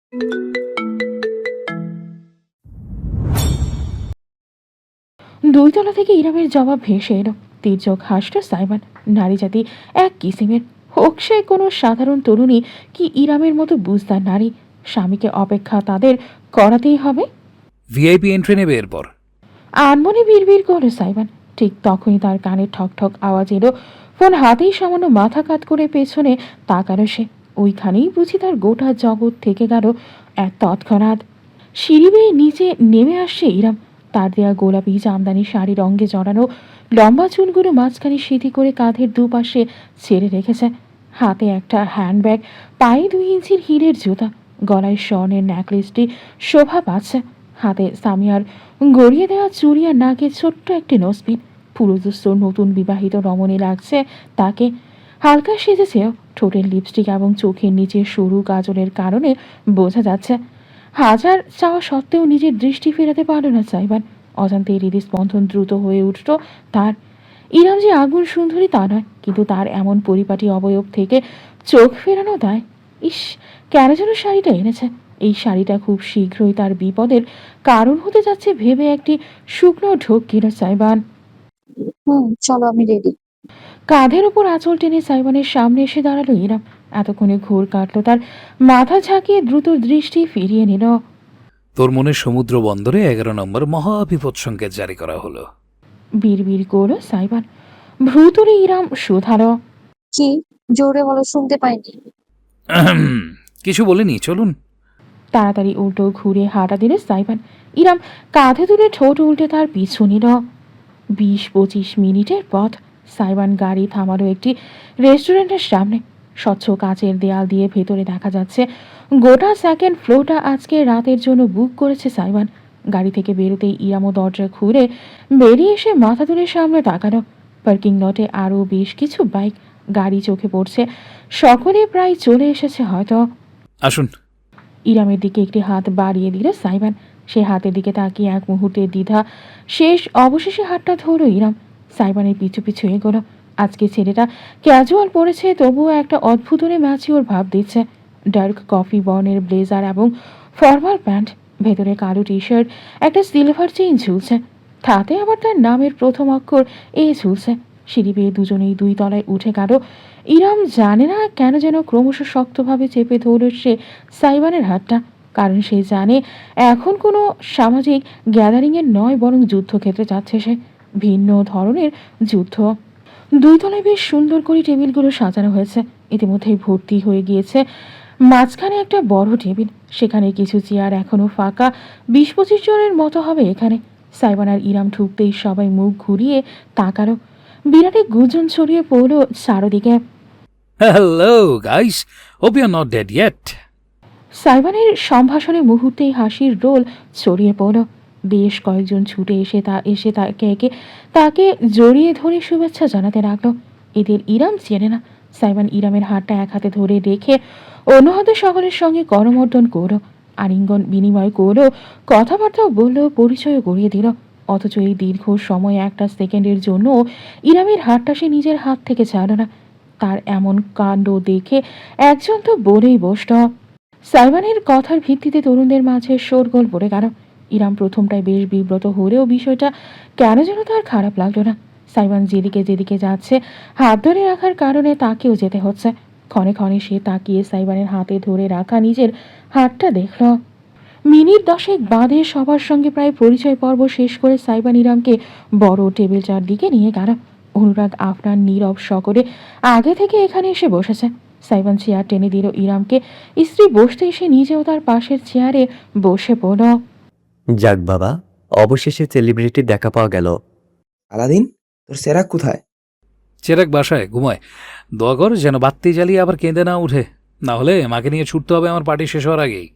দুই তলা থেকে ইরামের জবাব ভেসে এলো। তীর্যক হাসল সাইমন। নারী জাতি এক কিসিমের, হোক সে কোনো সাধারণ তরুণী কি ইরামের মতো বুঝদার নারী, স্বামীকে অপেক্ষা তাদের করাতেই হবে। ভিআইপি এন্ট্রি নেবে এরপর। আনমনে বিড়বিড় করলো সাইমন। ঠিক তখনই তার কানে ঠক ঠক আওয়াজ এলো। ফোন হাতেই সামান্য মাথা কাত করে পেছনে তাকালো সে। ওইখানেই বুঝি তার গোটা জগৎ থেকে গেল এক তৎক্ষণাৎ। সিঁড়ি বেয়ে নিচে নেমে আসছে ইরাম। তার দেয়া গোলাপি জামদানি শাড়ি রঙে জড়ানো লম্বা চুলগুলো মাঝখানে সিঁথি করে কাঁধের দুপাশে ছেড়ে রেখেছে। হাতে একটা হ্যান্ডব্যাগ, পায়ে 2 ইঞ্চির হিরের জুতা, গলায় স্বর্ণের নেকলেসটি শোভা পাচ্ছে। হাতে সামিয়ার গড়িয়ে দেওয়া চুড়ি আর নাকে ছোট্ট একটি নসপিন। পুরুদস্ত নতুন বিবাহিত রমণী লাগছে তাকে। হালকা সেজেছেও, ঠোঁটের লিপস্টিক এবং চোখের নিচে সরু কাজলের কারণে বোঝা যাচ্ছে। হাজার চাওয়া সত্ত্বেও নিজের দৃষ্টি ফেরাতে পারল না সাইবান। অজান্তে হৃদস্পন্দন দ্রুত হয়ে উঠল তার। ইরাম যে আগুন সুন্দরী তা নয়, কিন্তু তার এমন পরিপাটি অবয়ব থেকে চোখ ফেরানো দায়। ইস, কেন যেন শাড়িটা এনেছে। এই শাড়িটা খুব শীঘ্রই তার বিপদের কারণ হতে যাচ্ছে ভেবে একটি শুকনো ঢোক গেল সাইবান। চলো আমি রেডি। কাঁধের ওপর আঁচল টেনে সাইবানের সামনে এসে দাঁড়ালো ইরাম। এতক্ষণে ঘোর কাটলো তার। মাথা ঝাঁকিয়ে দ্রুত দৃষ্টি ফিরিয়ে নিল। তোর মনে সমুদ্র বন্দরে 11 নম্বর মহাবিপদ সংকেত জারি করা হলো। বিড়বিড় করল সাইবান। ভ্রুতুরে ইরাম শুধালো। কি? জোরে বলো, শুনতে পাইনি। কিছু বলিনি, চলুন। তাড়াতাড়ি উল্টো ঘুরে হাঁটা দিল সাইবান। ইরাম কাঁধে তুলে ঠোঁট উল্টে তার পিছু নিল। 20-25 মিনিটের পথ। সাইবান গাড়ি থামালো একটি রেস্টুরেন্টের সামনে। স্বচ্ছ কাচের দেয়াল দিয়ে ভেতরে দেখা যাচ্ছে গোটা সেকেন্ড ফ্লোরটা আজকে রাতের জন্য বুক করেছে সাইবান। গাড়ি থেকে বেরোতেই ইরামও দরজা খুলে বেরিয়ে এসে মাথা তুলে সামনে তাকালো। পার্কিং লটে আরও বেশ কিছু বাইক, গাড়ি চোখে পড়ছে। সকলে প্রায় চলে এসেছে হয়তো। আসুন। ইরামের দিকে একটি হাত বাড়িয়ে দিল সাইবান। সে হাতের দিকে তাকিয়ে এক মুহূর্তে দ্বিধা শেষ, অবশেষে হাতটা ধরল ইরাম। সাইবানের পিছু পিছু এগোলো। আজকে ছেলেটা ক্যাজুয়াল পরেছে, তবুও একটা অদ্ভুতরে ম্যাচিওর ভাব দিচ্ছে। ডার্ক কফি বর্ণের ব্লেজার এবং ফর্মাল প্যান্ট, ভেতরে কালো টি শার্ট, একটা সিলভার চেইন ঝুলছে। তাতে আবার তার নামের প্রথম অক্ষর এ ঝুলছে। সিঁড়ি বেয়ে দুজনেই 2 তলায় উঠে গেল। ইরাম জানে না কেন যেন ক্রমশ শক্তভাবে চেপে ধরল সে সাইবানের হাতটা। কারণ সে জানে এখন কোনো সামাজিক গ্যাদারিংয়ের নয়, বরং যুদ্ধক্ষেত্রে যাচ্ছে সে। ভিন্ন ধরনের যুদ্ধ। 2 তলায় বেশ সুন্দর করে টেবিলগুলো সাজানো হয়েছে। ইতিমধ্যেই ভর্তি হয়ে গিয়েছে। মাঝখানে একটা বড় টেবিল, সেখানে কিছু চেয়ার এখনো ফাঁকা। 20-25 জনের মতো হবে এখানে। সাইবান আর ইরাম ঢুকতেই সবাই মুখ ঘুরিয়ে তাকালো। বিরাট এক গুঞ্জন ছড়িয়ে পড়ল চারদিকে। Hello guys, hope you are not dead yet. সাইবানের সম্ভাষণে মুহূর্তেই হাসির রোল ছড়িয়ে পড়ল। বেশ কয়েকজন ছুটে এসে তাকে জড়িয়ে ধরে শুভেচ্ছা জানাতে লাগলো। এদের ইরাম চেনে না। সাইবান ইরামের হাতটা এক হাতে ধরে রেখে অন্য হাতে সকলের সঙ্গে করমর্দন করল, আলিঙ্গন বিনিময় করল, কথাবার্তাও বলল, পরিচয় গড়িয়ে দিল। অথচ এই দীর্ঘ সময় একটা সেকেন্ডের জন্য ইরামের হাতটা সে নিজের হাত থেকে ছাড়ল না। তার এমন কাণ্ড দেখে একজন তো বলেই বসল। সাইবানের কথার ভিত্তিতে তরুণদের মাঝে শোরগোল পড়ে গেল। ইরাম প্রথমটায় বেশ বিব্রত হলেও বিষয়টা কেন যেন তার খারাপ লাগলো না। সাইবান যেদিকে যেদিকে যাচ্ছে হাত ধরে রাখার কারণে তাকেও যেতে হচ্ছে। ক্ষণে ক্ষণে সে তাকিয়ে সাইবানের হাতে ধরে রাখা নিজের হাতটা দেখল। মিনিট 10 বাদে সবার সঙ্গে প্রায় পরিচয় পর্ব শেষ করে সাইবান ইরামকে বড় টেবিল চারদিকে নিয়ে গেল। অনুরাগ আফনান নীরব সকলে আগে থেকে এখানে এসে বসেছে। সাইবান চেয়ার টেনে দিল ইরামকে। স্ত্রী বসতে এসে নিজেও তার পাশের চেয়ারে বসে পড়ল। যাক বাবা, অবশেষে সেলিব্রিটির দেখা পাওয়া গেল। আলাদিন, তোর সেরাক কোথায়? চেরাক বাসায় ঘুমায়। দোয়া কর যেন বাত্তি জ্বালিয়ে আবার কেঁদে না উঠে, না হলে মাকে নিয়ে ছুটতে হবে আমার পার্টি শেষ হওয়ার আগেই।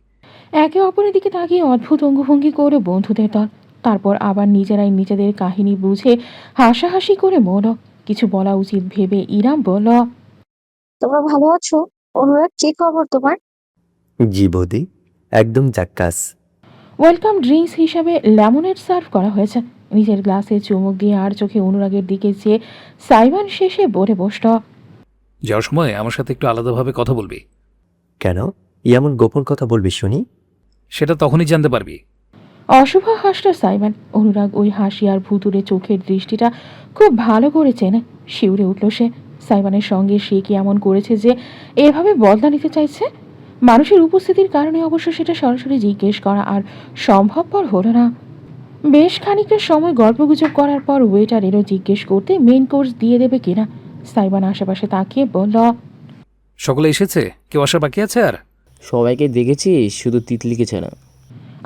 একে অপরের দিকে তাকিয়ে অদ্ভুত অঙ্গভঙ্গি করে বন্ধুদের দল। তারপর আবার নিজেরাই নিজেদের কাহিনী বুঝে হাসাহাসি করে মরল। কিছু বলা উচিত ভেবে ইরাম বলল, তোমরা ভালো আছো? অনুরাগ, কি খবর তোমার? জি বৌদি, একদম জাক্কাস। ওয়েলকাম ড্রিঙ্কস হিসাবে লেমনেড সার্ভ করা হয়েছে। নিজের গ্লাসে চুমুক দিয়ে আর চোখে অনুরাগের দিকে চেয়ে সাইবান শেষে বলে বসল। যাওয়ার সময় আমার সাথে একটু আলাদাভাবে কথা বলবি। কেন? এমন গোপন কথা বলবি শুনি? সেটা তখনই জানতে পারবি। অশুভ হাসল সাইমন। অনুরাগ ওই হাসি আর ভুতুরে চোখের দৃষ্টিটা খুব ভালো করে চেনে। শিউরে উঠল সে। সাইমনের সঙ্গে সে কি এমন করেছে যে এভাবে বদলা নিতে চাইছে? মানুষের উপস্থিতির কারণে অবশ্য সেটা সরাসরি জিজ্ঞেস করা আর সম্ভবপর হলো না। বেশ খানিকটা সময় গল্পগুজব করার পর ওয়েটার এলো জিজ্ঞেস করতে মেইন কোর্স দিয়ে দেবে কিনা। সাইমন আশেপাশে তাকিয়ে বলল, সকলে এসেছে? কেউ আসার বাকি আছে আর? সবাইকে দেখেছি, শুধু তিতলিকে ছাড়া।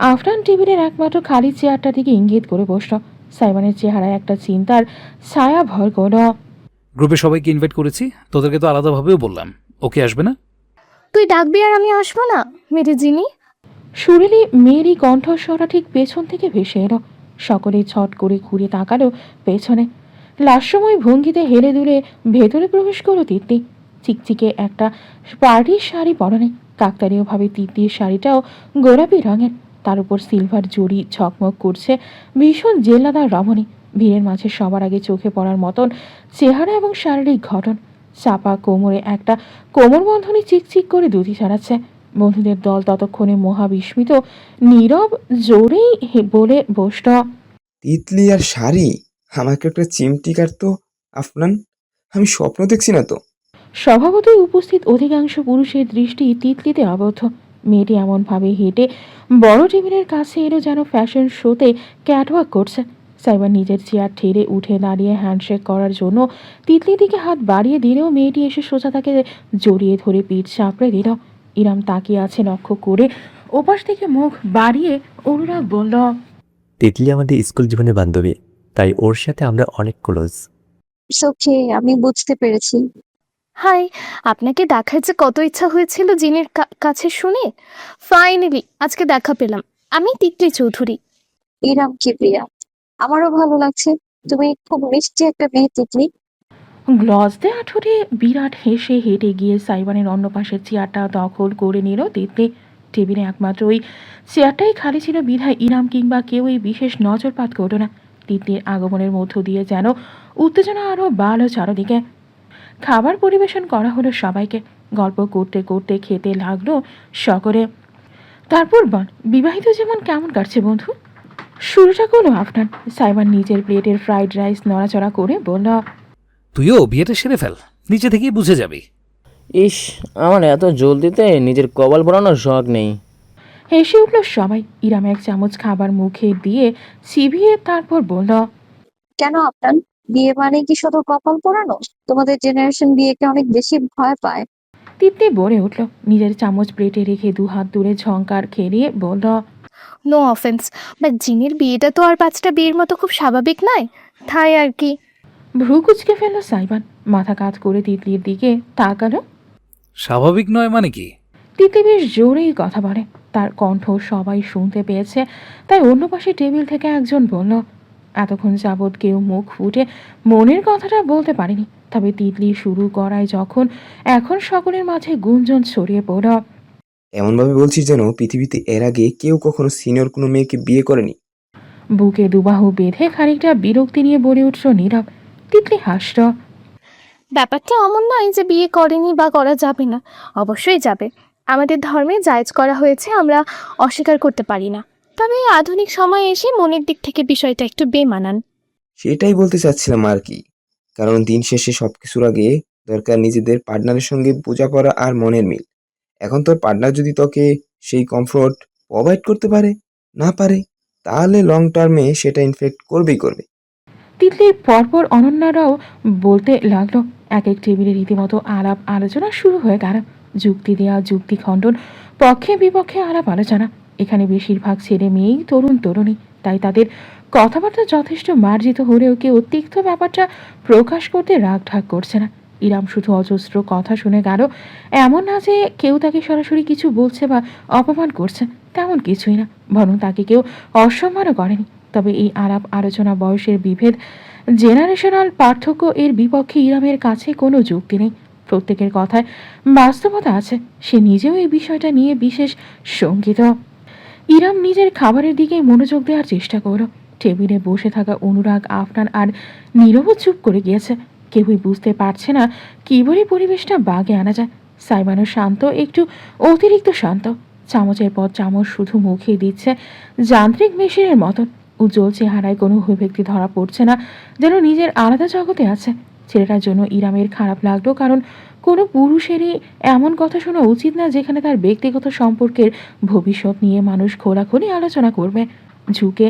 আফরান টেবিলের একমাত্র খালি চেয়ারটা দিকে ইঙ্গিত করে বসল। সাইমনের চেহারায় একটা চিন্তার ছায়া ভর করল। গ্রুপে সবাইকে ইনভাইট করেছি, তোদেরকে তো আলাদাভাবেও বললাম। ওকে আসবে না? তুই ডাকবি আর আমি আসবো না, মেরে জিনি। সুরেলি মেয়েরই কণ্ঠস্বরা ঠিক পেছন থেকে ভেসে এলো। সকলে ছট করে ঘুরে তাকালো পেছনে। লাস্যময় ভঙ্গিতে হেলে দুলে ভেতরে প্রবেশ করলো তিতলি। চিকচিকে একটা পার্টির শাড়ি পরনে। কাকতালীয়ভাবে তিতলির শাড়িটাও গোলাপি রঙের, তার উপর সিলভার জড়ি ঝকমক করছে। ভীষণ জেল্লাদার রমণী। ভিড়ের মাঝে সবার আগে চোখে পড়ার মতন চেহারা এবং শারীরিক গঠন। চাপা কোমরে একটা কোমরবন্ধনী চিকচিক করে দুধি ছাড়াচ্ছে। বন্ধুদের দল ততক্ষণে মহাবিস্মিত, নীরব, জোরেই বলে বসল, তিতলি আর শাড়ি? আমাকে একটা চিমটি কাটতো আফনান। আমি স্বপ্ন দেখছি না তো? স্বভাবতই উপস্থিত অধিকাংশ পুরুষের দৃষ্টি তিতলিতে আবদ্ধ। মেয়েটি এমনভাবে হেঁটে বড় টেবিলের কাছে এলো যেন ফ্যাশন শোতে ক্যাটওয়াক করছে। সাইবার নিজের চেয়ার ঠেলে উঠে দাঁড়িয়ে হ্যান্ডশেক করার জন্য তিতলির দিকে হাত বাড়িয়ে দিলেও মেয়েটি এসে সোজা তাকে জড়িয়ে ধরে পিঠ চাপড়ে দিল। ইরাম তাকিয়ে আছে লক্ষ্য করে। ওপাশ থেকে মুখ বাড়িয়ে অনুরাগ বলল, তিতলি আমাদের স্কুল জীবনের বান্ধবী, তাই ওর সাথে আমরা অনেক ক্লোজ। ইটস ওকে, আমি বুঝতে পেরেছি। হাই, আপনাকে দেখার যে কত ইচ্ছা হয়েছিল জিনের কাছে শুনে, ফাইনালি আজকে দেখা পেলাম। আমি তিতলি চৌধুরী। ইরাম কি প্রিয়া, আমারও ভালো লাগছে। তুমি খুব মিষ্টি একটা মেয়ে তিতলি। গ্লস দেয়া ঠোঁটে বিরাট হেসে হেঁটে গিয়ে সাইবানের অন্য পাশের চেয়ারটা দখল করে নিল তিতলি। টেবিলে একমাত্র ওই চেয়ারটাই খালি ছিল বিধায় ইরাম কিংবা কেউ এই বিশেষ নজরপাত করল না। তিতলির আগমনের মধ্য দিয়ে যেন উত্তেজনা আরও বাড়ল চারদিকে। খাবার পরিবেশন করা হলো সবাইকে। গল্প করতে করতে খেতে লাগলো সকলে। তারপর বল, বিবাহিত যেমন কেমন কাটছে বন্ধু? শুরুটা করলো আফনান। সাইবান নিজের প্লেটের ফ্রাইড রাইস নড়াচড়া করে বলল, তুইও বিয়েটা সেরে ফেল, নিচে থেকেই বুঝে যাবি। ইস, আমার এত জলদিতে নিজের কপাল পোড়ানোর শখ নেই। হেসে উঠল সবাই। ইরাম এক চামচ খাবার মুখে দিয়ে চিবিয়ে তারপর বলল, কেন আপনার বিয়ে মানে কি শুধু কপাল পোড়ানো? তোমাদের জেনারেশন বিয়েকে অনেক বেশি ভয় পায়। তিতলি বলে উঠল। নিজের চামচ প্লেটে রেখে দুহাত দূরে ঝংকার খেলিয়ে বলল, নো অফেন্স, বাট জিনের বিয়েটা তো আর 5টা বিয়ের মতো খুব স্বাভাবিক নয়, তাই আর কি। ভ্রু কুচকে ফেলল সাইবান। মাথা কাত করে তিতলির দিকে তাকালো। স্বাভাবিক নয় মানে কি? তিতলি বেশ জোরেই কথা বলে। তার কণ্ঠ সবাই শুনতে পেয়েছে, তাই অন্য পাশে টেবিল থেকে একজন বলল, এতক্ষণ যাবৎ কেউ মুখ ফুটে মনের কথাটা বলতে পারেনি। তবে তিতলি শুরু করায় যখন এখন সকলের মাঝে গুঞ্জন ছড়িয়ে পড়ল। এমনভাবে বলছিস যেন পৃথিবীতে এর আগে কেউ কখনো সিনিয়র কোনো মেয়েকে বিয়ে করেনি। বুকে দুবাহু বেঁধে খানিকটা বিরক্তি নিয়ে বলে উঠল নীরব। তিতলি হাসল। ব্যাপারটা এমন নয় যে বিয়ে করেনি বা করা যাবে না, অবশ্যই যাবে। আমাদের ধর্মে জায়েজ করা হয়েছে, আমরা অস্বীকার করতে পারি না। তবে এই আধুনিক সময়ে এসে মনের দিক থেকে বিষয়টা একটু বেমানান। সেটাই বলতে চাচ্ছিলাম আর কি। কারণ দিন শেষে সবকিছুর আগে দরকার নিজেদের পার্টনারের সঙ্গে বোঝাপড়া আর মনের মিল। এখন তোর পার্টনার যদি তোকে সেই কমফোর্ট প্রোভাইড করতে পারে না পারে, তাহলে লং টার্মে সেটা ইনফেক্ট করবেই করবে। তিতলির পরপর অনন্যারাও বলতে লাগলো। এক এক টেবিলে রীতিমতো আলাপ আলোচনা শুরু হয়ে গেল। যুক্তি দেয়া, যুক্তি খণ্ডন, পক্ষে বিপক্ষে আলাপ আলোচনা। এখানে বেশিরভাগ ছেলে মেয়েই তরুণ তরুণী, তাই তাদের কথাবার্তা যথেষ্ট মার্জিত হলেও কেউ তিক্ত ব্যাপারটা প্রকাশ করতে রাগ ঢাক করছে না। ইরাম শুধু অজস্র কথা শুনে গেল। এমন না যে কেউ তাকে সরাসরি কিছু বলছে বা অপমান করছে, তেমন কিছুই না। বরং তাকে কেউ অসম্মানও করেনি। তবে এই আলাপ আলোচনা, বয়সের বিভেদ, জেনারেশনাল পার্থক্য এর বিপক্ষে ইরামের কাছে কোনো যুক্তি নেই। প্রত্যেকের কথায় বাস্তবতা আছে। সে নিজেও এই বিষয়টা নিয়ে বিশেষ শঙ্কিত। ইরাম নিজের খাবারের দিকে মনোযোগ দেওয়ার চেষ্টা করল। টেবিলে বসে থাকা অনুরাগ, আফনান আর নীরবও চুপ করে গিয়েছে। কেউই বুঝতে পারছে না কীভাবে পরিবেশটা বাগে আনা যায়। সাইবানও শান্ত, একটু অতিরিক্ত শান্ত। চামচের পর চামচ শুধু মুখে দিচ্ছে যান্ত্রিক মেশিনের মতন। উজ্জ্বল চেহারায় কোনো অভিব্যক্তি ধরা পড়ছে না, যেন নিজের আলাদা জগতে আছে। ছেলেটার জন্য ইরামের খারাপ লাগলো, কারণ কোনো পুরুষেরই এমন কথা শোনা উচিত না যেখানে তার ব্যক্তিগত সম্পর্কের ভবিষ্যৎ নিয়ে মানুষ খোলাখুলি আলোচনা করবে। ঝুঁকে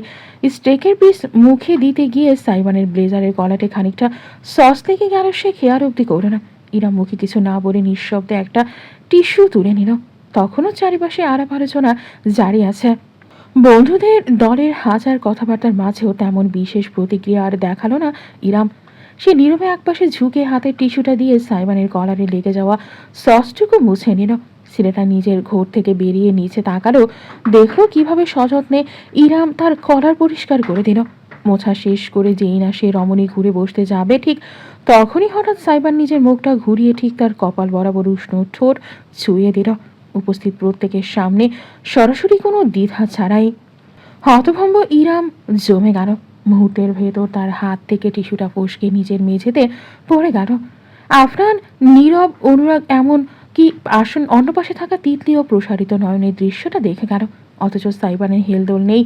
স্টেকের পিস মুখে দিতে গিয়ে সাইবানের ব্লেজারের গলাটে খানিকটা সস লেগে গেল, সে খেয়াল অব্দি করল না। ইরাম মুখে কিছু না বলে নিঃশব্দে একটা টিস্যু তুলে নিল। তখনও চারিপাশে আলাপ আলোচনা জারি আছে। বন্ধুদের দলের হাজার কথাবার্তার মাঝেও তেমন বিশেষ প্রতিক্রিয়া আর দেখালো না ইরাম। সে নীরবে একপাশে ঝুঁকে হাতের টিস্যুটা দিয়ে সাইবানের কলারে লেগে যাওয়া সসটুকু মুছে নিল। ছেলেটা নিজের ঘর থেকে বেরিয়ে নিচে তাকালো, দেখলো কিভাবে সযত্নে ইরাম তার কলার পরিষ্কার করে দিল। মোছা শেষ করে যেই না সে রমণী ঘুরে বসতে যাবে, ঠিক তখনই হঠাৎ সাইবান নিজের মুখটা ঘুরিয়ে ঠিক তার কপাল বরাবর উষ্ণ ঠোঁট ছুঁয়ে দিল, উপস্থিত প্রত্যেকের সামনে, সরাসরি কোনো দ্বিধা ছাড়াই। হতভম্ব ইরাম জমে গেল। মুহূর্তের ভেতর তার হাত থেকে টিস্যুটা ফসকে নিজের মেঝেতে পড়ে গেল। আফরান নীরব, অনুরাগ, এমন কি আসন অন্য পাশে থাকা তিতলি ও প্রসারিত নয়নের দৃশ্যটা দেখে গেল। অথচ সাইবানের হেলদোল নেই,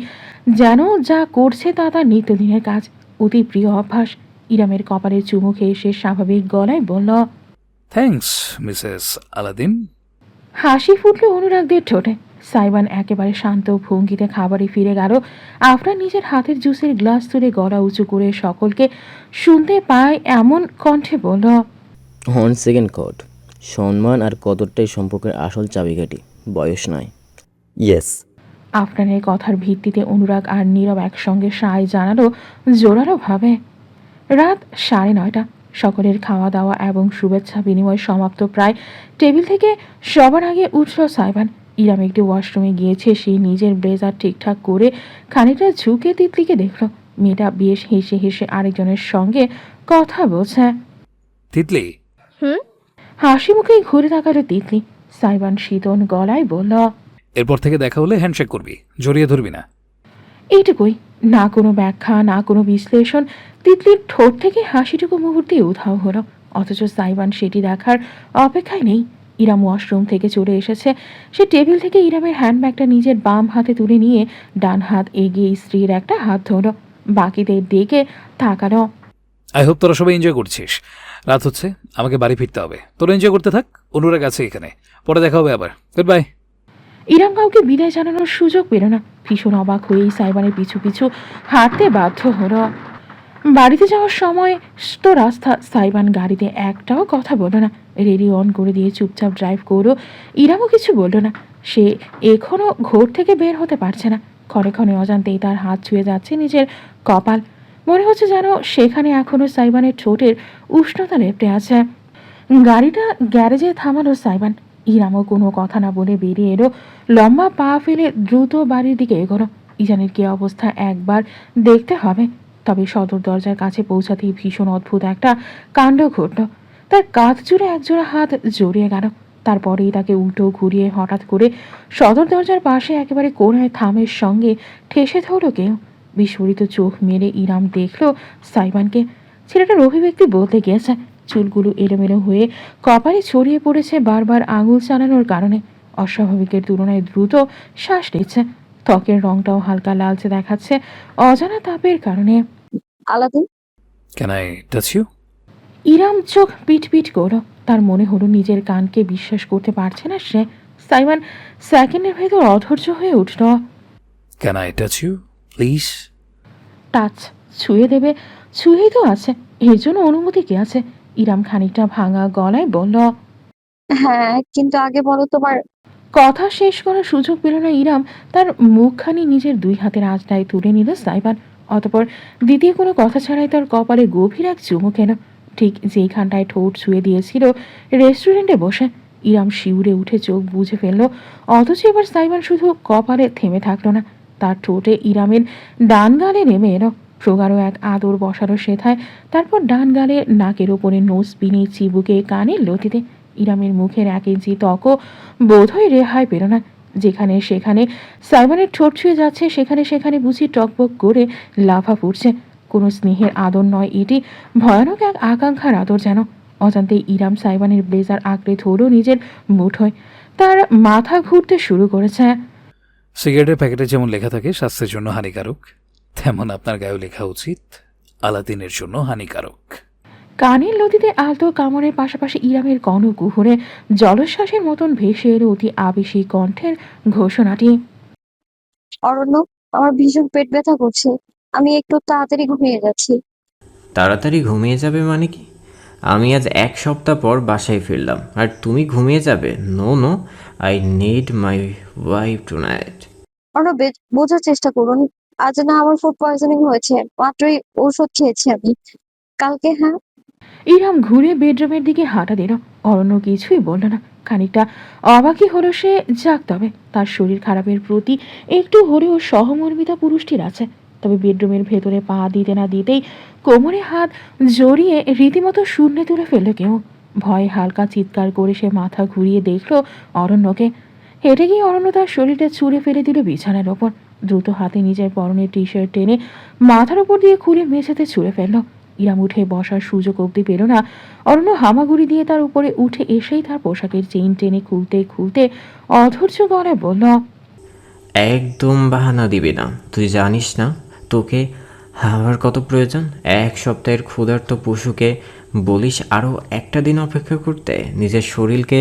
যেন যা করছে তা তার নিত্যদিনের কাজ, অতি প্রিয় অভ্যাস। ইরামের কপালে চুমু খেয়ে সে স্বাভাবিক গলায় বলল, থ্যাঙ্কস মিসেস আলাদিন। হাসি ফুটল অনুরাগদের ঠোঁটে। সাইবান একেবারে শান্ত ভঙ্গিতে খাবারে ফিরে গেল। আফরান নিজের হাতের জুসের গ্লাস তুলে গলা উঁচু করে সকলকে শুনতে পায় এমন কণ্ঠে বলল, 1 সেকেন্ড কোড। সম্মান আর কদরটাই সম্পর্কের আসল চাবিকাঠি, বয়স নয়। ইয়েস। আফরানের কথার ভিত্তিতে অনুরাগ আর নীরব একসঙ্গে সায় জানালো জোরালো ভাবে। রাত 9:30। সকলের খাওয়া দাওয়া এবং শুভেচ্ছা বিনিময় সমাপ্ত প্রায়। টেবিল থেকে সবার আগে উঠল সাইবান। ইরাম একটি ওয়াশরুমে গিয়েছে, সে নিজের ব্লেজার ঠিকঠাক করে খানিকটা ঝুঁকে তিতলিকে দেখল। মেয়েটা বেশ হেসে হেসে আরেকজনের সঙ্গে কথা বলছে। তিতলি, হাসি মুখেই ঘুরে তাকালো তিতলি। সাইবান শীতল গলায় বলল, এরপর থেকে দেখা হলে হ্যান্ডশেক করবি, জড়িয়ে ধরবি না। এইটুকুই, না কোনো ব্যাখ্যা, না কোনো বিশ্লেষণ। তিতলির ঠোঁট থেকে হাসিটুকু মুহূর্তে উধাও হলো, অথচ সাইবান সেটি দেখার অপেক্ষায় নেই। ইরাম ওয়াশরুম থেকে চলে এসেছে। সে টেবিল থেকে ইরামের হ্যান্ডব্যাগটা নিজের বাম হাতে তুলে নিয়ে ডান হাত এগিয়ে স্ত্রীর একটা হাত ধরল, বাকিদের দিকে তাকালো। আই হোপ তোরা সবাই এনজয় করছিস। রাত হচ্ছে, আমাকে বাড়ি ফিরতে হবে। তোরা এনজয় করতে থাক, অনুরাগ আছে এখানে, পরে দেখা হবে আবার। Good bye. ইরাম কাউকে বিদায় জানানোর সুযোগ পেল না। ভীষণ অবাক হয়েই সাইবানের পিছু পিছু হাঁটতে বাধ্য হলো। বাড়িতে যাওয়ার সময় তো রাস্তা। সাইবান গাড়িতে একটাও কথা বলল না, রেডিও অন করে দিয়ে চুপচাপ ড্রাইভ করো। ইরামও কিছু বলল না। সে এখনও ঘর থেকে বের হতে পারছে না। ক্ষণে ক্ষণে অজান্তেই তার হাত ছুঁয়ে যাচ্ছে নিজের কপাল। মনে হচ্ছে যেন সেখানে এখনও সাইবানের ঠোঁটের উষ্ণতা লেপটে আছে। গাড়িটা গ্যারেজে থামালো সাইবান। ইরামও কোনো কথা না বলে বেরিয়ে এলো। লম্বা পা ফেলে দ্রুত বাড়ির দিকে এগোলো। ইজানের কী অবস্থা একবার দেখতে হবে। তবে সদর দরজার কাছে পৌঁছাতেই ভীষণ অদ্ভুত একটা কাণ্ড ঘটল। তার কাঁধ জুড়ে একজোড়া হাত জড়িয়ে গেল। তারপরেই তাকে উল্টো ঘুরিয়ে হঠাৎ করে সদর দরজার পাশে একেবারে কোণায় থামের সঙ্গে ঠেসে ধরল কেউ। বিস্ফোরিত চোখ মেরে ইরাম দেখল সাইবানকে। ছেলেটার অভিব্যক্তি বলতে গিয়েছে, চুলগুলো এলোমেলো হয়ে কপালে ছড়িয়ে পড়েছে বারবার আঙুল চালানোর কারণে। অস্বাভাবিকের তুলনায় দ্রুত শ্বাস নিচ্ছে। ত্বকের রংটাও হালকা লালচে দেখাচ্ছে অজানা তাপের কারণে। Aladdin, can I touch you? Iram চোখ পিট পিট করল। তার মনে হলো নিজের কানকে বিশ্বাস করতে পারছে না সে। সাইমন সেকেন্ডের ভেতর অধৈর্য হয়ে উঠল। Can I touch you please? Touch, ছুঁয়ে দেবে? ছুঁয়েই তো আছে, এর জন্য অনুমতি কে আছে? ইরাম খানিকটা ভাঙা গলায় বলল। হ্যাঁ, কিন্তু আগে বলো তোমার। কথা শেষ করার সুযোগ পেল না ইরাম। তার মুখখানি নিজের দুই হাতের আঁচড়ায় তুলে নিল সাইবান। অতপর দ্বিতীয় কোনো কথা ছাড়াই তার কপালে গভীর এক চুমু খেল, ঠিক যেইখানটায় ঠোঁট ছুঁয়ে দিয়েছিল রেস্টুরেন্টে বসে। ইরাম শিউরে উঠে চোখ বুজে ফেলল। অথচ এবার সাইবান শুধু কপালে থেমে থাকলো না, তার ঠোঁটে ইরামের ডান গালে নেমে এলো। প্রগাঢ় এক আদর বসালো সেথায়। তারপর ডান গালে নাকের ওপরে নোজ পিনে, চিবুকে, কানের লতিতে। ইরামের মুখের 1 ইঞ্চি ত্বকও বোধহয় রেহাই পেল না। যেখানে সেখানে সাইবানের ঠোঁট ছুঁয়ে যাচ্ছে, সেখানে সেখানে বুঝি টকবক করে লাফা ফুটছে। কোনো স্নেহের আদর নয় এটি, ভয়ানক এক আকাঙ্ক্ষার আদর যেন। অজান্তেই ইরাম সাইবানের ব্লেজার আঁকড়ে ধরো নিজের মুঠোয়। তার মাথা ঘুরতে শুরু করেছে। সিগারেটের প্যাকেটে যেমন লেখা থাকে স্বাস্থ্যের জন্য হানিকারক, তেমন আপনার গায়েও লেখা উচিত আলাদিনের জন্য হানিকারক। কানের লতিতে আলতো কামড়ের পাশাপাশি ইরামের কর্ণকুহরে জলশ্বাসের মতন ভেসে এলো অতি আবেশী কণ্ঠের ঘোষণাটি। অরণ্য, আমার ভীষণ পেট ব্যথা করছে, আমি একটু তাড়াতাড়ি ঘুমিয়ে যাচ্ছি। তাড়াতাড়ি ঘুমিয়ে যাবে মানে কি? আমি আজ 1 সপ্তাহ পর বাসায় ফিরলাম আর তুমি ঘুমিয়ে যাবে? No no, I need my wife tonight. Aranya, বোঝার চেষ্টা করুন। আজ না আমার ফুড পয়জনিং হয়েছে, মাত্রই ঔষধ খেয়েছি আমি। কালকে, হ্যাঁ। ইরাম ঘুরে বেডরুমের দিকে হাঁটা দিল। অরণ্য কিছুই বলল না। খানিকটা অবাকই হলো সে। যাক, তবে তার শরীর খারাপের প্রতি একটু হলেও সহমর্মিতা পুরুষটির আছে। তবে বেডরুমের ভেতরে পা দিতে না দিতেই কোমরে হাত জড়িয়ে রীতিমতো শূন্যে তুলে ফেলল কেউ। ভয়ে হালকা চিৎকার করে সে মাথা ঘুরিয়ে দেখল অরণ্যকে। হেঁটে গিয়ে অরণ্য তার শরীরটা ছুঁড়ে ফেলে দিল বিছানার ওপর। দ্রুত হাতে নিজের পরনের টি শার্ট টেনে মাথার ওপর দিয়ে খুলে মেঝেতে ছুঁড়ে ফেলল। ইরাম উঠে বসার সুযোগ অবধি পেল না। অরণ্য হামাগুড়ি দিয়ে তার উপরে উঠে এসেই তার পোশাকের চেইন টেনে খুলতে খুলতে অধৈর্য গলায় বলল, একদম বাহানা দিবি না, তুই জানিস না তোকে আমার কত প্রয়োজন। 1 সপ্তাহের ক্ষুধার্ত পশুকে বলিস আরও একটা দিন অপেক্ষা করতে, নিজের শরীরকে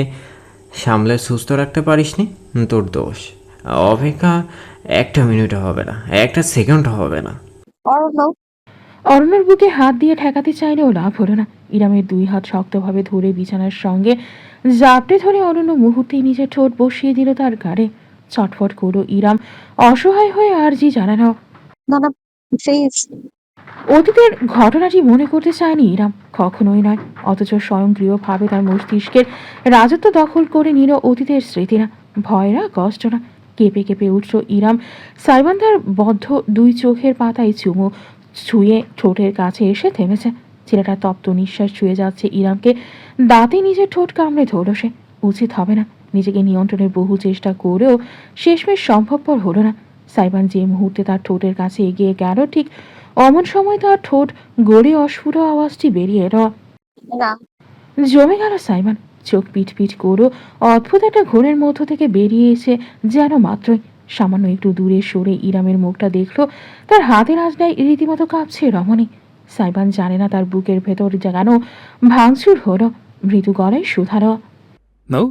সামলে সুস্থ রাখতে পারিসনি। তোর দোষ। অপেক্ষা 1 মিনিটও হবে না, 1 সেকেন্ডও হবে না। অরণ্য, অরণ্যর বুকে হাত দিয়ে ঠেকাতে চাইলেও লাভ হলো না। ইরামের 2 হাত শক্তভাবে ধরে বিছানার সঙ্গে জাপটে ধরে অরণ্য মুহূর্তেই নিজের ঠোঁট বসিয়ে দিল তার ঘাড়ে। ছটফট করলো ইরাম, অসহায় হয়ে আর্জি জানানো। না না, প্লিজ। অতীতের ঘটনাটি মনে করতে চায়নি ইরাম, কখনোই নয়। অথচ স্বয়ংক্রিয়ভাবে তার মস্তিষ্কের রাজত্ব দখল করে নিল অতীতের স্মৃতিরা। ভয় না, কষ্ট না, কেঁপে কেঁপে উঠল ইরাম। সাইবান তার বদ্ধ 2 চোখের পাতায় চুমু ছুঁয়ে ঠোঁটের কাছে এসে থেমেছে। ছেলেটা তপ্ত নিঃশ্বাস ছুঁয়ে যাচ্ছে ইরামকে। দাঁতে নিজের ঠোঁট কামড়ে ধরল সে। উচিত হবে না। নিজেকে নিয়ন্ত্রণের বহু চেষ্টা করেও শেষমেশ সম্ভবপর হলো না। সাইবান যে মুহূর্তে তার ঠোঁটের কাছে এগিয়ে গেল, ঠিক অমন সময় তার ঠোঁট গড়ে অস্ফুট আওয়াজটি বেরিয়ে এলো। না। জমে গেল সাইমন। চোখ পিট পিট করো অদ্ভুত একটা ঘোরের মধ্য থেকে বেরিয়ে এসে যেন মাত্রই সামান্য একটু দূরে সরে ইরামের মুখটা দেখলো। তার হাতের আজনায় রীতিমতো কাঁপছে রমণী। সাইবান জানে না তার বুকের ভেতর যেন ভাঙচুর হলো। মৃদু গলায় শুধালো, নো।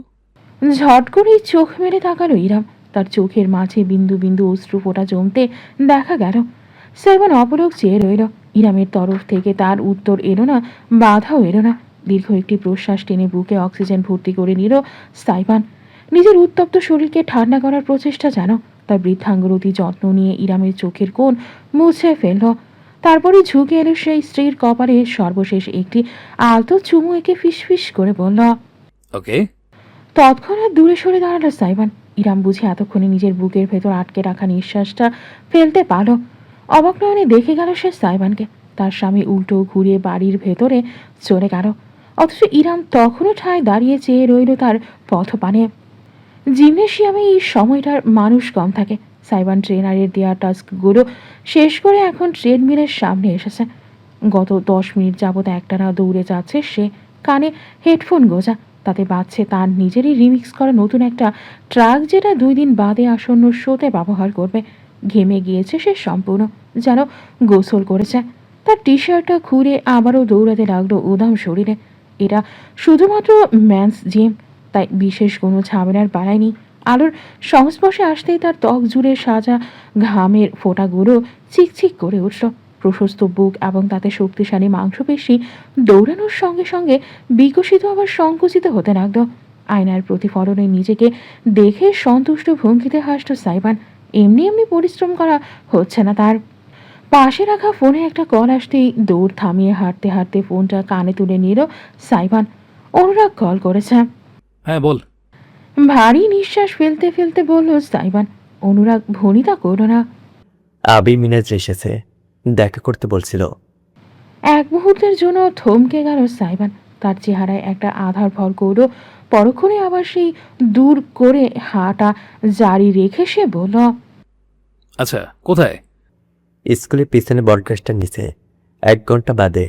ঝট করেই চোখ মেলে তাকালো ইরাম। তার চোখের মাঝে বিন্দু বিন্দু অশ্রু ফোঁটা জমতে দেখা গেল। সাইবান অপলক চেয়ে রইল। ইরামের তরফ থেকে তার উত্তর এলো না, বাধাও এলো না। দীর্ঘ একটি প্রশ্বাস টেনে বুকে অক্সিজেন ভর্তি করে নিল সাইবান। নিজের উত্তপ্ত শরীরকে ঠান্ডা করার প্রচেষ্টা যেন। তার বৃদ্ধাঙ্গুর অতি যত্ন নিয়ে ইরামের চোখের কোণ মুছে ফেলল। তারপরে ঝুঁকে এলো সেই স্ত্রীর কপালে সর্বশেষ একটি আলতো চুমু এঁকে ফিসফিস করে বলল। ওকে। তৎক্ষণাৎ দূরে সরে দাঁড়ালো সাইবান। ইরাম বুঝে এতক্ষণে নিজের বুকের ভেতর আটকে রাখা নিঃশ্বাসটা ফেলতে পারল। অবাক নয়নে দেখে গেল সে সাইবানকে। তার স্বামী উল্টো ঘুরে বাড়ির ভেতরে চলে গেল। অথচ ইরাম তখনও ঠায় দাঁড়িয়ে চেয়ে রইল তার পথপানে। জিমনেশিয়ামে এই সময়টার মানুষ কম থাকে। সাইবান ট্রেনারের দেওয়া টাস্কগুলো শেষ করে এখন ট্রেডমিলের সামনে এসেছে। গত 10 মিনিট যাবৎ একটানা দৌড়ে যাচ্ছে সে। কানে হেডফোন গোজা, তাতে বাজছে তার নিজেরই রিমিক্স করা নতুন একটা ট্রাক, যেটা 2 দিন বাদে আসন্ন শোতে ব্যবহার করবে। ঘেমে গিয়েছে সে সম্পূর্ণ, যেন গোসল করেছে। তার টি শার্টটা খুঁড়ে আবারও দৌড়াতে লাগলো উদাম শরীরে। এটা শুধুমাত্র ম্যানস জিম, তাই বিশেষ কোনো ঝামেলার পাড়ায় নেই। আলোর সংস্পর্শে আসতেই তার ত্বক জুড়ে সাজা ঘামের ফোঁটাগুলো চিকচিক করে উঠল। প্রশস্ত বুক এবং তাতে শক্তিশালী মাংসপেশি দৌড়ানোর সঙ্গে সঙ্গে বিকশিত আবার সংকুচিত হতে লাগলো। আয়নার প্রতিফলনে নিজেকে দেখে সন্তুষ্ট ভঙ্গিতে হাসল সাইবান। এমনি এমনি পরিশ্রম করা হচ্ছে না তার। পাশে রাখা ফোনে একটা কল আসতেই দৌড় থামিয়ে হাঁটতে হাঁটতে ফোনটা কানে তুলে নিল সাইবান। অনুরাগ কল করেছে। হ্যাঁ, বল। ভারী নিঃশ্বাস ফেলতে ফেলতে বলল সাইবান। অনুরাগ ভনিতা করল না। আবি মিনাজ এসেছে, দেখা করতে বলছিল। এক মুহূর্তের জন্য থমকে গেল সাইবান। তার চেহারায় একটা আধার ভর করল। পরক্ষণে আবার সেই দূর করে হাঁটা জারি রেখে সে বলল, আচ্ছা, কোথায়? স্কুলের পিছনে বটগাছটার নিচে, 1 ঘন্টা বাদে।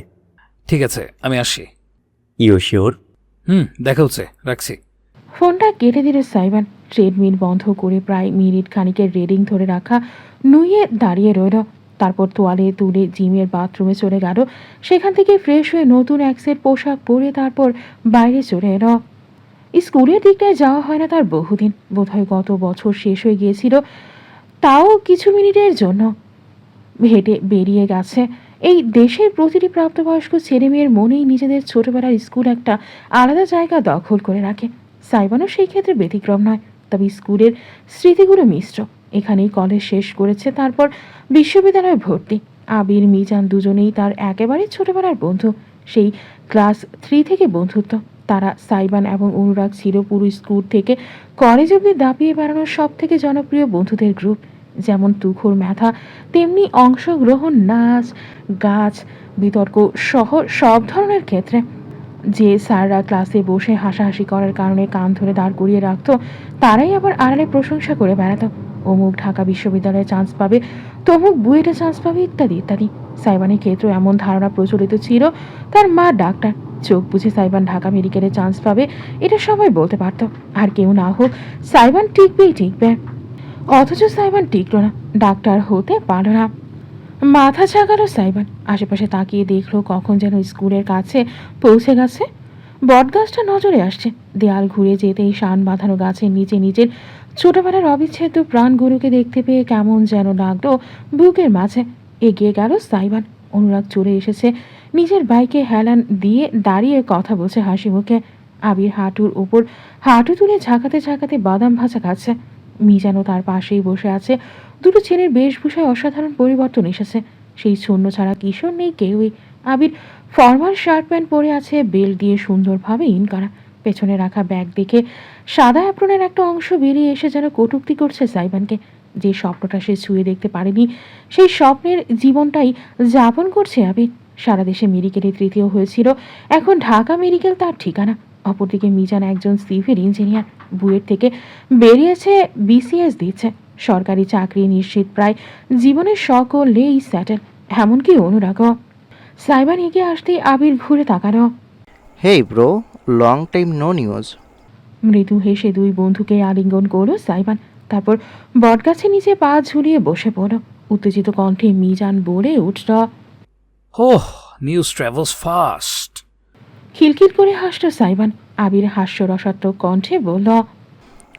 ঠিক আছে, আমি আসছি। You sure? দেখা হচ্ছে, রাখছি। ফোনটা কেটে দিল সাইবান। ট্রেডমিল বন্ধ করে প্রায় মিনিট খানিকের রেডিং ধরে রাখা নুয়ে দাঁড়িয়ে রইল। তারপর তোয়ালে তুলে জিমের বাথরুমে চলে গেল। সেখান থেকে ফ্রেশ হয়ে নতুন এক সেট পোশাক পরে তারপর বাইরে চলে এলো। স্কুলের দিকটায় যাওয়া হয় না তার বহুদিন, বোধহয় গত বছর শেষ হয়ে গিয়েছিল, তাও কিছু মিনিটের জন্য। হেঁটে বেরিয়ে গেছে। এই দেশের প্রতিটি প্রাপ্তবয়স্ক ছেলেমেয়ের মনেই নিজেদের ছোটবেলার স্কুল একটা আলাদা জায়গা দখল করে রাখে। সাইবানও সেই ক্ষেত্রে ব্যতিক্রম নয়। তবে স্কুলের স্মৃতিগুলো মিশ্র। এখানেই কলেজ শেষ করেছে, তারপর বিশ্ববিদ্যালয়ে ভর্তি। আবির মিজান দুজনেই তার একেবারে ছোটবেলার বন্ধু। সেই ক্লাস 3 থেকে বন্ধুত্ব। তারা সাইবান এবং অনুরাগ ছিল পুরো স্কুল থেকে কলেজ অবধি দাপিয়ে বেড়ানোর সব থেকে জনপ্রিয় বন্ধুদের গ্রুপ। যেমন তুখোর মেধা, তেমনি অংশগ্রহণ নাচ, গাছ, বিতর্ক সহ সব ধরনের ক্ষেত্রে। যে স্যাররা ক্লাসে বসে হাসাহাসি করার কারণে কান ধরে দাঁড় করিয়ে রাখত, তারাই আবার আড়ালে প্রশংসা করে বেড়াতো। অমুক ঢাকা বিশ্ববিদ্যালয়ে চান্স পাবে, তমুক বুয়েটে চান্স পাবে, ইত্যাদি ইত্যাদি। সাইবানের ক্ষেত্রে এমন ধারণা প্রচলিত ছিল। তার মা ডাক্তার, চোখ বুঝে সাইবান ঢাকা মেডিকেলে চান্স পাবে, এটা সবাই বলতে পারত। আর কেউ না হোক, সাইবান টিকবেই টিকবে। অথচ সাইবান টিকল না, ডাক্তার হতে পারল না। মাথা ঝাঁকালো সাইবান। আশেপাশে তাকিয়ে দেখলো কখন যেন স্কুলের কাছে পৌঁছে গেছে। বটগাছটা নজরে আসছে। দেয়াল ঘুরে যেতেই শান বাঁধানো গাছের নিচে নিজের ছোটবেলার অবিচ্ছেদ্য প্রাণগুলোকে দেখতে পেয়ে কেমন যেন লাগলো বুকের মাঝে। এগিয়ে গেল সাইবান। অনুরাগ চলে এসেছে, নিজের বাইকে হেলান দিয়ে দাঁড়িয়ে কথা বলছে হাসি মুখে। আবির হাঁটুর ওপর হাঁটু তুলে ঝাঁকাতে ঝাঁকাতে বাদাম ভাজা খাচ্ছে। মিজানও তার পাশেই বসে আছে। দুটো ছেলের বেশভূষায় অসাধারণ পরিবর্তন এসেছে। সেই শূন্য ছাড়া কিশোর নেই কেউই। আবির ফর্মাল শার্ট প্যান্ট পরে আছে, বেল্ট দিয়ে সুন্দরভাবে ইন করা। পেছনে রাখা ব্যাগ দেখে সাদা অ্যাপ্রনের একটা অংশ বেরিয়ে এসে যেন কটূক্তি করছে সাইবানকে। যে স্বপ্নটা সে ছুঁয়ে দেখতে পারেনি, সেই স্বপ্নের জীবনটাই যাপন করছে আবির। সারা দেশে মেডিকেলে তৃতীয় হয়েছিল, এখন ঢাকা মেডিকেল তার ঠিকানা। অপরদিকে মিজান একজন সিভিল ইঞ্জিনিয়ার, বুয়েট থেকে বেরিয়েছে, বিসিএস দিচ্ছে, সরকারি চাকরি নিশ্চিত, প্রায় জীবনের সকলেই স্যাটেল। এমনকি অনুরাগও। সাইবান এগিয়ে আসতেই আবির ঘুরে তাকালো। Hey bro, long time no news. মৃদু হেসে দুই বন্ধুকে আলিঙ্গন করলো সাইবান। তারপর বটগাছের নিচে পা ঝুলিয়ে বসে পড়ল। উত্তেজিত কণ্ঠে মিজান বলে উঠল। ওহ, নিউজ ট্রাভেলস ফাস্ট। খিলখিল করে হাসল সাইবান। আবির হাস্যরসাত্মক কণ্ঠে বলল,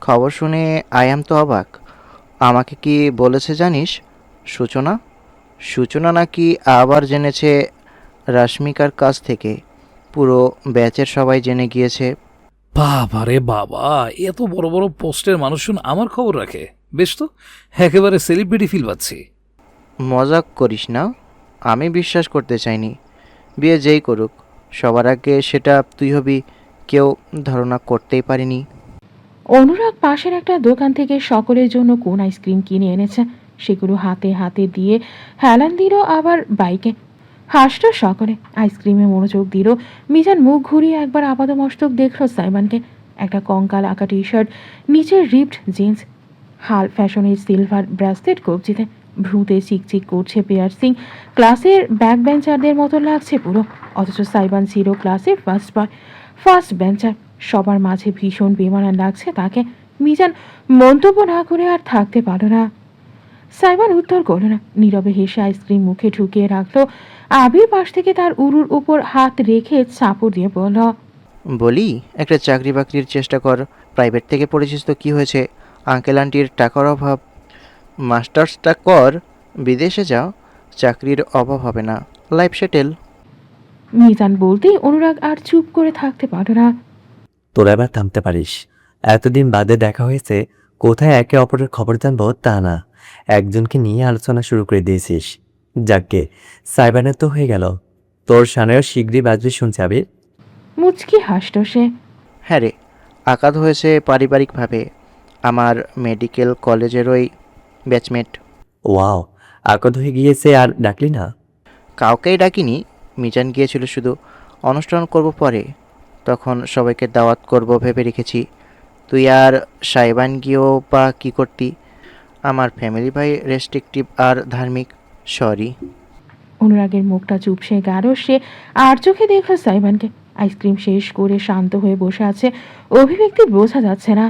খবর শুনে আই এম তো অবাক। আমাকে কি বলেছে জানিস? সূচনা সূচনা নাকি আবার জেনেছে রাশ্মিকার কাছ থেকে। পুরো ব্যাচের সবাই জেনে গিয়েছে। বাবা রে বাবা, এত বড় বড় পোস্টের মানুষজন আমার খবর রাখে। বেশ তো, একেবারে সেলিব্রিটি ফিল পাচ্ছি। মজাক করিস না, আমি বিশ্বাস করতে চাইনি। বিয়ে যেই করুক, সবার আগে সেটা তুই হবি, কেউ ধারণা করতেই পারিনি। অনুরাগ পাশের একটা দোকান থেকে সকলের জন্য কোন আইসক্রিম কিনে এনেছে, সেগুলো হাতে হাতে দিয়ে হেলান দিল আবার বাইকে। হাসল সকলে, আইসক্রিমে মনোযোগ দিল। মিজান মুখ ঘুরিয়ে একবার আপাদমস্তক দেখল সাইবানকে। একটা কঙ্কাল আঁকা টি শার্ট, নিচের রিপড জিন্স, হাল ফ্যাশনের সিলভার ব্রেসলেট কবজিতে, ভ্রুতে চিকচিক করছে পিয়ার্সিং। ক্লাসের ব্যাক বেঞ্চারদের মতো লাগছে পুরো। অথচ সাইবান ছিল ক্লাসের ফার্স্ট বেঞ্চার। সবার মাঝে ভীষণ বেমানান লাগছে তাকে। মিজান মন্তব্য না করে আর থাকতে পারল না। সাইবান উত্তর করল না, নীরবে হেসে আইসক্রিম মুখে ঢুকিয়ে রাখলো। আবির পাশ থেকে তার উরুর উপর হাত রেখে চাপড় দিয়ে বলল, বলি, একটা চাকরি বাকরির চেষ্টা কর। প্রাইভেট থেকে পড়েছিস তো কী হয়েছে? আঙ্কেল আন্টির টাকার অভাব। মাস্টার্সটা কর, বিদেশে যাও, চাকরির অভাব হবে না, লাইফ সেটেল। মিজান বলতেই অনুরাগ আর চুপ করে থাকতে পারল না। তোরা এবার থামতে পারিস। এতদিন বাদে দেখা হয়েছে, কোথায় একে অপরের খবর জানবো তা না, একজনকে নিয়ে আলোচনা শুরু করে দিয়েছিস। যাকে সাইবানের তো হয়ে গেল, তোর সানেও শীঘ্রই বাজবে শুনছি আবির। মুচকি হাসল সে। হ্যাঁ রে, আঘাত হয়েছে পারিবারিকভাবে। আমার মেডিকেল কলেজের ওই ব্যাচমেট। ওয়াও, আকদ হয়ে গিয়েছে আর ডাকলি না? কাউকেই ডাকিনি, মিজান গিয়েছিল শুধু। অনুষ্ঠান করব পরে, তখন সবাইকে দাওয়াত করব ভেবে রেখেছি। তুই আর সাইবান গিয়েও বা কী করতি? আমার ফ্যামিলি ভাই রেস্ট্রিকটিভ আর ধার্মিক। সরি। অনুরাগের মুখটা চুপসে গেল। সে আর চোখে দেখল সাইবানকে। আইসক্রিম শেষ করে শান্ত হয়ে বসে আছে, অভিব্যক্তি বোঝা যাচ্ছে না।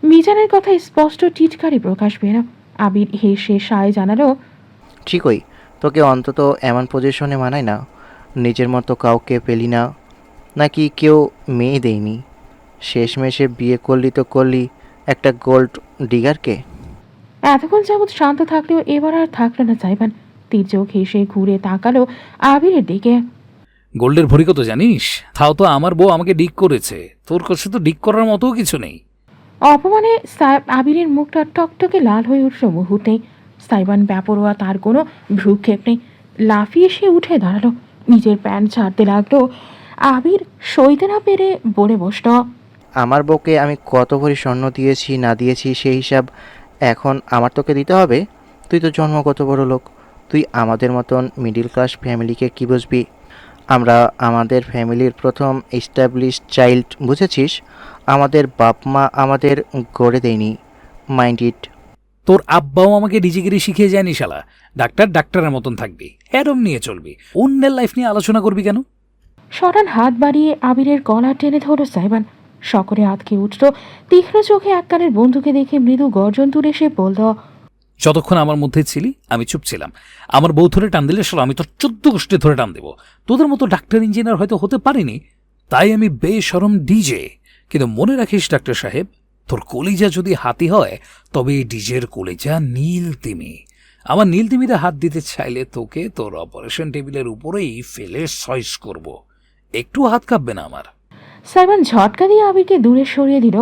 মিজানের কথা স্পষ্ট টিটকারি প্রকাশ পেল। আবির হেসে সায় জানালো, ঠিকই, তোকে অন্তত এমন পজিশনে মানায় না। নিজের মতো কাউকে পেলি না, নাকি কেউ মেয়ে দেয়নি? শেষমেশে বিয়ে করলি তো করলি একটা গোল্ড ডিগারকে। এতক্ষণ যাবৎ শান্ত থাকলেও এবার আর থাকলো না সাইবান। তির্যক হেসে ঘুরে তাকালো আবিরের দিকে। গোল্ডের ভরি কত জানিস? তাও তো আমার বউ আমাকে ডিক করেছে, তোর কাছে তো ডিক করার মতো কিছু নেই। অপমানে আবিরের মুখটা টকটকে লাল হয়ে উঠল মুহূর্তেই। সাইবান ব্যাপরোয়া, তার কোনো ভ্রুক্ষেপ নেই। লাফিয়ে সে উঠে দাঁড়ালো, নিজের প্যান্ট ছাড়তে লাগলো। আবির সইতে না পেরে বলে বসল, আমার বউকে আমি কত ভরি স্বর্ণ দিয়েছি না দিয়েছি সেই হিসাব এখন আমার তোকে দিতে হবে? তুই তো জন্মগত বড় লোক, তুই আমাদের মতন মিডিল ক্লাস ফ্যামিলিকে কি বুঝবি? আমরা আমাদের ফ্যামিলির প্রথম এস্টাবলিশড চাইল্ড, বুঝেছিস? আমাদের বাপ মা আমাদের গড়ে দেয়নি, মাইন্ড ইট। তোর আব্বাও আমাকে ডিজিগিরি শিখিয়ে যায়নি শালা। ডাক্তার ডাক্তারের মতন থাকবি, অ্যাডম নিয়ে চলবি, অন্যের লাইফ নিয়ে আলোচনা করবি কেন? সরান হাত বাড়িয়ে আবিরের গলা টেনে ধরল সাইবান। সকলে আতকে উঠল। তীক্ষ্ণ চোখে এককালের বন্ধুকে দেখে মৃদু গর্জন তুলে সে বলল, যতক্ষণ আমার মধ্যে ছিলি আমি চুপ ছিলাম। আমার বউ ধরে টান দিলে শালা আমি তোর 14 গোষ্ঠী ধরে টান দেবো। তোদের মতো ডাক্তার ইঞ্জিনিয়ার হয়তো হতে পারিনি, তাই আমি বেশরম ডিজে। কিন্তু মনে রাখিস ডাক্তার সাহেব, তোর কলিজা যদি হাতি হয় তবে এই ডিজের কলিজা নীল তিমি। আমার নীল তিমিতে হাত দিতে চাইলে তোকে তোর অপারেশন টেবিলের উপরেই ফেলে সয়েস করব। একটু হাত কাঁপবে না আমার। সাইবান ঝটকা দিয়ে আবিরকে দূরে সরিয়ে দিল।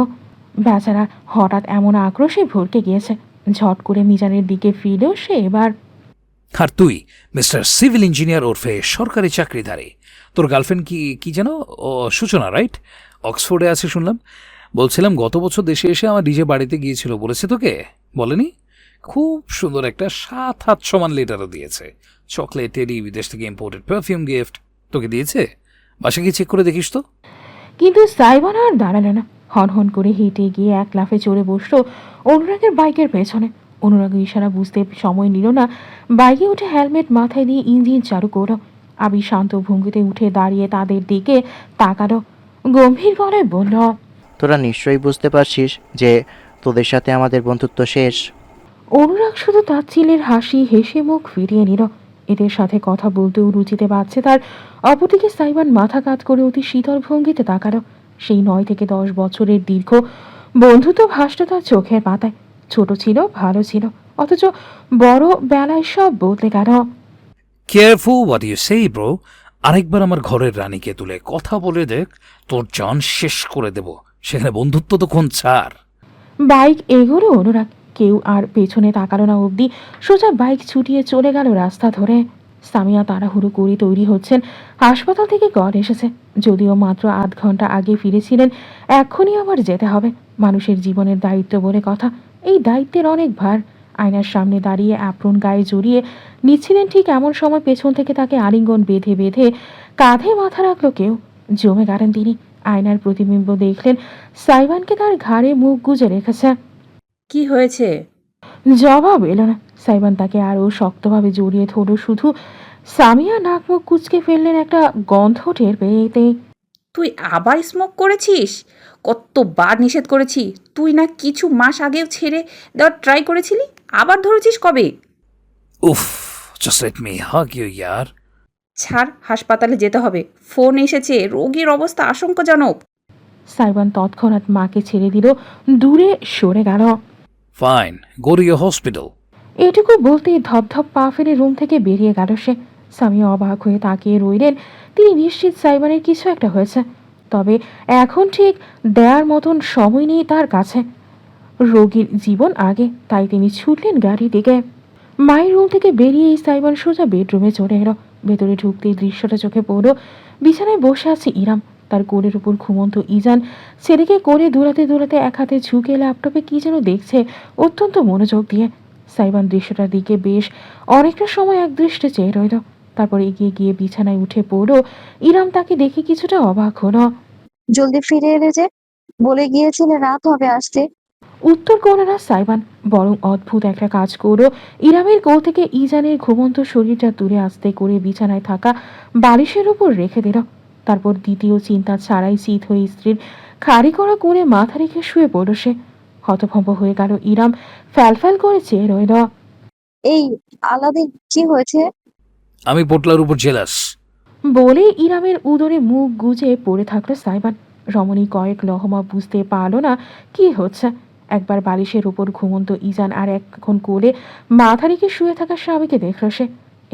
বেচারা হঠাৎ এমন আক্রোশে ভরকে গিয়েছে। ঝট করে মিজানের দিকে ফিরলেও সে এবার, আর তুই মিস্টার সিভিল ইঞ্জিনিয়ার ওরফে সরকারি চাকরিধারী, তোর গার্লফ্রেন্ড কি যেন? ও সূচনা, রাইট? অক্সফোর্ডে আছে শুনলাম। বলছিলাম গত বছর দেশে এসে আমার ডিজে বাড়িতে গিয়েছিল, বলেছে তোকে? বলেনি? খুব সুন্দর একটা 7 হাত সমান লেটারও দিয়েছে। চকলেট, টেডি, বিদেশ থেকে ইম্পোর্টেড পারফিউম গিফট তোকে দিয়েছে। বাসা গিয়ে চেক করে দেখিস তো। কিন্তু সাইবান আর দাঁড়ালো না। হন করে হেঁটে গিয়ে এক লাফে চড়ে বসলো অনুরাগের বাইকের পেছনে। অনুরাগের ইশারা বুঝতে সময় নিল না। বাইকে উঠে হেলমেট মাথায় দিয়ে ইঞ্জিন চালু করলো। আবির শান্ত ভঙ্গিতে উঠে দাঁড়িয়ে তাদের দিকে তাকালো, গম্ভীর গলায় বলল, তোরা নিশ্চয়ই বুঝতে পারছিস যে তোদের সাথে আমাদের বন্ধুত্ব শেষ। অনুরাগ শুধু তাচ্ছিলের হাসি হেসে মুখ ফিরিয়ে নিল। এদের সাথে কথা বলতেও রুচিতে পারছে তার। অপরদিকে সাইবান মাথা কাত করে অতি শীতল ভঙ্গিতে তাকালো। সেই 9 থেকে 10 বছরের দীর্ঘ বন্ধুত্ব ভাসত তার চোখের পাতায়। ছোট ছিল, ভালো ছিল, অথচ বড় বেলায় সব বদলে গেল। Careful what you say bro. আরেকবার আমার ঘরের রানীকে তুলে কথা বলে দেখ, তোর জান শেষ করে দেব। সেখানে বন্ধুত্ব তো কোন ছাড়। বাইক এগোলো অনুরাগ। কেউ আর পেছনে তাকালো না অবধি সোজা বাইক ছুটিয়ে চলে গেল রাস্তা ধরে। সামিয়া তাড়াহুড়ো করে তৈরি হচ্ছেন। হাসপাতাল থেকে কল এসেছে, যদিও মাত্র আধ ঘন্টা আগে ফিরেছিলেন। এক্ষুনি আবার যেতে হবে। মানুষের জীবনের দায়িত্ব বলে কথা। এই দায়িত্বের অনেক ভার। আয়নার সামনে দাঁড়িয়ে অ্যাপ্রন গায়ে জড়িয়ে নিচ্ছিলেন, ঠিক এমন সময় পেছন থেকে তাকে আলিঙ্গন বেঁধে বেঁধে কাঁধে মাথা রাখলো কেউ। জমে গেলেন তিনি। আয়নার প্রতিবিম্ব দেখলেন সাইবানকে তার ঘাড়ে মুখ গুজে রেখেছে। কি হয়েছে? জবাব এলো না। সাইবান তাকে আরও শক্তভাবে জড়িয়ে ধরল। শুধু সামিয়া নাক মুখ কুচকে ফেললেন একটা গন্ধ টের পেয়েতে। তুই আবার স্মোক করেছিস? কতবার নিষেধ করেছি, তুই না কিছু মাস আগেও ছেড়ে দেওয়ার ট্রাই করেছিলি, আবার ধরেছিস কবে? উফ, just let me hug you ইয়ার। ছাড়, হাসপাতালে যেতে হবে, ফোন এসেছে, রোগীর অবস্থা আশঙ্কাজনক। সাইবান তৎক্ষণাৎ মাকে ছেড়ে দিল, দূরে সরে গেল। Fine, go to your hospital. এটুকু বলতেই ধপধপ পা ফেলে রুম থেকে বেরিয়ে গেল সে। সামিয়া অবাক হয়ে তাকিয়ে রইলেন। তিনি নিশ্চিত সাইবানের কিছু একটা হয়েছে, তবে এখন ঠিক দেয়ার মতন সময় নেই তার কাছে। রোগীর জীবন আগে, তাই তিনি ছুটলেন গাড়ির দিকে। মায়ের রুম থেকে বেরিয়েই সাইবান সোজা বেডরুমে চলে এলো। ভেতরে ঢুকতেই দৃশ্যটা চোখে পড়ল। বিছানায় বসে আছে ইরাম, তার কোলের উপর ঘুমন্ত ইজান। ছেলেকে কোলে দৌড়াতে দৌড়াতে এক হাতে ঝুঁকে ল্যাপটপে কি যেন দেখছে অত্যন্ত মনোযোগ দিয়ে। সাইবান দৃশ্যটার দিকে বেশ অনেকটা সময় একদৃষ্টে চেয়ে রইল। তারপর এগিয়ে গিয়ে বিছানায় উঠে পড়ল। ইরাম তাকে দেখে কিছুটা অবাক হলো। জলদি ফিরে এলে যে, বলে গিয়েছিলে রাত হবে আসতে। উত্তর করল না সাইবান, বরং অদ্ভুত একটা কাজ করলো। ইরামের কোল থেকে ইজানের ঘুমন্ত শরীরটা তুলে আস্তে করে বিছানায় থাকা বালিশের উপর রেখে দিল। তারপর দ্বিতীয় চিন্তা ছাড়াই চিত হয়ে স্ত্রীর খাড়ি করা কোণে মাথা রেখে শুয়ে পড়ল সে। হতভম্ব হয়ে গেল ইরাম, ফ্যালফ্যাল করে চেয়ে রইল। এই আলাদিন, কি হয়েছে? আমি পোটলার উপর জেলাস। বলে ইরামের উদরে মুখ গুজে পড়ে থাকলো সাইবান। রমণী কয়েক লহমা বুঝতে পারল না কি হচ্ছে। একবার বালিশের উপর ঘুমন্ত ইজান আর এখন কোলে মাথা রেখে শুয়ে থাকা স্বামীকে দেখল সে।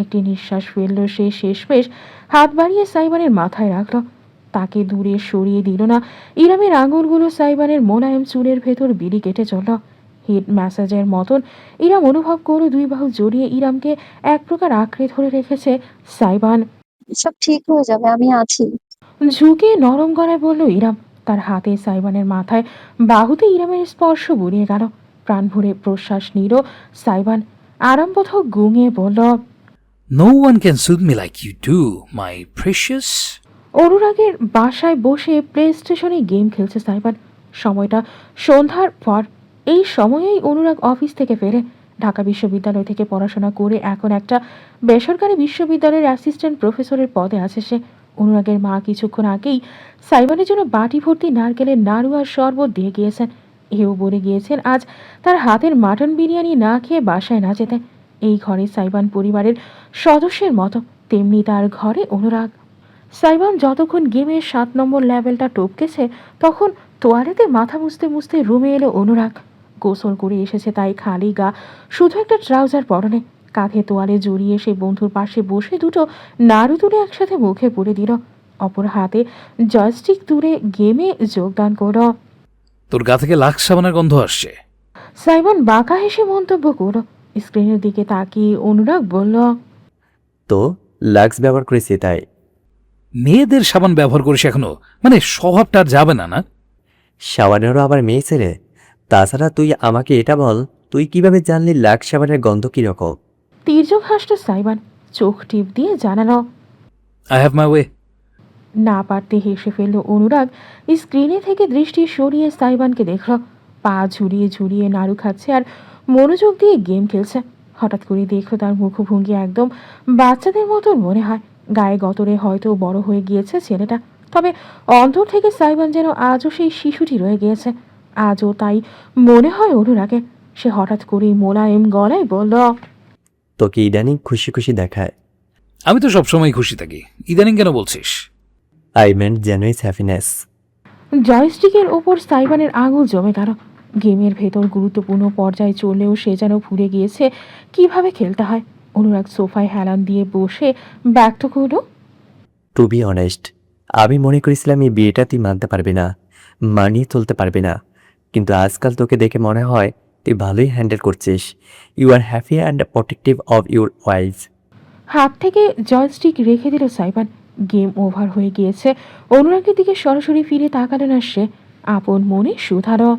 একটি নিঃশ্বাস ফেলল সে, শেষমেশ হাত বাড়িয়ে সাইবানের মাথায় রাখল। তাকে দূরে সরিয়ে দিল না। ইরামের আঙুলগুলো সাইবানের মোলায়েম চুলের ভেতর বিড়ি কেটে চলল। হেড ম্যাসাজের মতন ইরাম অনুভব করল দুই বাহু জড়িয়ে ইরামকে এক প্রকার আঁকড়ে ধরে রেখেছে সাইবান। সব ঠিক হয়ে যাবে, আমি আছি। ঝুঁকে নরম গলায় বলল ইরাম। তার হাতে সাইবানের মাথায়, বাহুতে ইরামের স্পর্শ বুড়িয়ে গেল। প্রাণ ভরে প্রশ্বাস নিল সাইবান। আরামবোধক গুঙিয়ে বলল, no one can soothe me like you do, my precious. অনুরাগের বাসায় বসে প্লে স্টেশনে গেম খেলছে সাইবান। সময়টা সন্ধ্যার পর। এই সময়েই অনুরাগ অফিস থেকে ফেরে। ঢাকা বিশ্ববিদ্যালয় থেকে পড়াশোনা করে এখন একটা বেসরকারি বিশ্ববিদ্যালয়ের অ্যাসিস্ট্যান্ট প্রফেসরের পদে আছে সে। অনুরাগের মা কিছুক্ষণ আগেই সাইবানের জন্য বাটি ভর্তি নারকেলের নাড়ু আর শরবত দিয়ে গিয়েছেন। এও বলে গিয়েছেন আজ তার হাতের মাটন বিরিয়ানি না খেয়ে বাসায় না যেতে। এই ঘরে সাইবান পরিবারের সদস্যের মতো, তেমনি তার ঘরে অনুরাগ। সাইবান যতক্ষণ গেমের 7 নম্বর লেভেলটা টপকেছে, তখন তোয়ালেতে মাথা মুছতে মুছতে রুমে এলো অনুরাগ। গোসল করে এসেছে তাই খালি গা, শুধু একটা ট্রাউজার পরনে। কাঁধে তোয়ালে জড়িয়ে সে বন্ধুর পাশে বসে দুটো নাড়ু তুলে একসাথে মুখে পুরে দিল। অপর হাতে জয়স্টিক তুলে গেমে যোগদান করল। তোর গা থেকে লাক্স সাবানের গন্ধ আসছে। সাইমন বাঁকা হেসে মন্তব্য করল। স্ক্রিনের দিকে তাকিয়ে অনুরাগ বলল, তো লাক্স ব্যবহার করেছি তাই। মেয়েদের সাবান ব্যবহার করিস এখনো? মানে স্বভাবটা আর যাবে না না? সাবানেরও আবার মেয়ে ছেলে। তাছাড়া তুই আমাকে এটা বল, তুই কিভাবে জানলি লাক্স সাবানের গন্ধ কিরকম? তীর্যক হাসল সাইবান, চোখ টিপ দিয়ে জানালো। I have my way. না পারতে হেসে ফেলল অনুরাগ। স্ক্রিনে থেকে দৃষ্টি সরিয়ে সাইবানকে দেখল পা ঝুলিয়ে ঝুলিয়ে নাড়ু খাচ্ছে আর মনোযোগ দিয়ে গেম খেলছে। হঠাৎ করে দেখল তার মুখভঙ্গি একদম বাচ্চাদের মতন মনে হয়। গায়ে গতরে হয়তো বড় হয়ে গিয়েছে ছেলেটা, তবে অন্তর থেকে সাইবান যেন আজও সেই শিশুটি রয়ে গিয়েছে। আজও তাই মনে হয় অনুরাগে। সে হঠাৎ করে মোলায়েম গলায় বলল, তোকে ইদানিং খুশি খুশি দেখায়। আমি তো সবসময় খুশি থাকি, ইদানিং কেন বলছিস? I meant genuine happiness. জয়স্টিকের ওপর সাইবানের আঙুল জমে গেল। গেমের ভেতর গুরুত্বপূর্ণ পর্যায়ে চললেও সে যেন ভুলে গিয়েছে কিভাবে খেলতে হয়। অনুরাগ সোফায় হেলান দিয়ে বসে ব্যক্ত করল, টু বি অনেস্ট, আমি মনে করেছিলাম এই বিয়েটা তুই মানতে পারবি না, মানিয়ে চলতে পারবি না। কিন্তু আজকাল তোকে দেখে মনে হয় তুই ভালোই হ্যান্ডেল করছিস। You are happy and protective of your wife. হাত থেকে জয়স্টিক রেখে দিল সাইবান। গেম ওভার হয়ে গিয়েছে। অনুরাগের দিকে সরাসরি ফিরে তাকালো না সে, আপন মনে শুধালো,